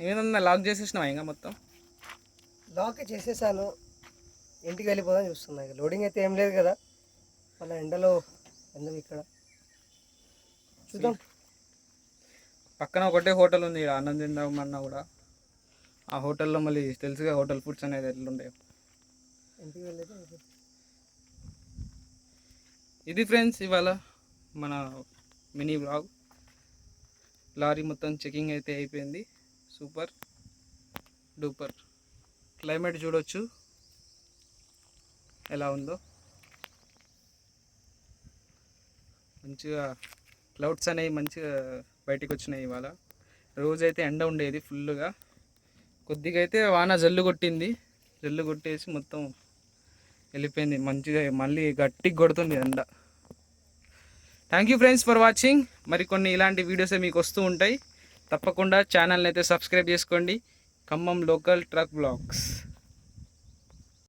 ఏమన్నా లాక్ చేసేసినావా ఇంకా మొత్తం? లాక్ చేసేసాను, ఇంటికి వెళ్ళిపోదాం చూస్తున్నా. ఇక లోడింగ్ అయితే ఏం లేదు కదా, మళ్ళీ ఎండలో ఎందుకు ఇక్కడ చూద్దాం. పక్కన ఒకటే హోటల్ ఉంది ఇక్కడ, అన్నం తిందామన్నా కూడా. ఆ హోటల్లో మళ్ళీ తెలుసుగా హోటల్ ఫుడ్స్ అనేది ఎట్లుండే. ఇంటికి వెళ్ళేది ఇది ఫ్రెండ్స్ ఇవాళ మన మినీ బ్లాగ్. లారీ మొత్తం చెకింగ్ అయితే అయిపోయింది. Super duper. క్లైమేట్ చూడొచ్చు ఎలా ఉందో. మంచిగా క్లౌడ్స్ అనేవి మంచిగా బయటికి వచ్చినాయి ఇవాళ. రోజైతే ఎండ ఉండేది ఫుల్గా, కొద్దిగా అయితే వాన జల్లు కొట్టింది. జల్లు కొట్టేసి మొత్తం వెళ్ళిపోయింది. మంచిగా మళ్ళీ గట్టిగా కొడుతుంది ఎండ. Thank you friends for watching. మరికొన్ని ఇలాంటి వీడియోస్ మీకు వస్తూ ఉంటాయి. తప్పకుండా ఛానల్ని అయితే సబ్స్క్రైబ్ చేసుకోండి. Khammam local truck blogs.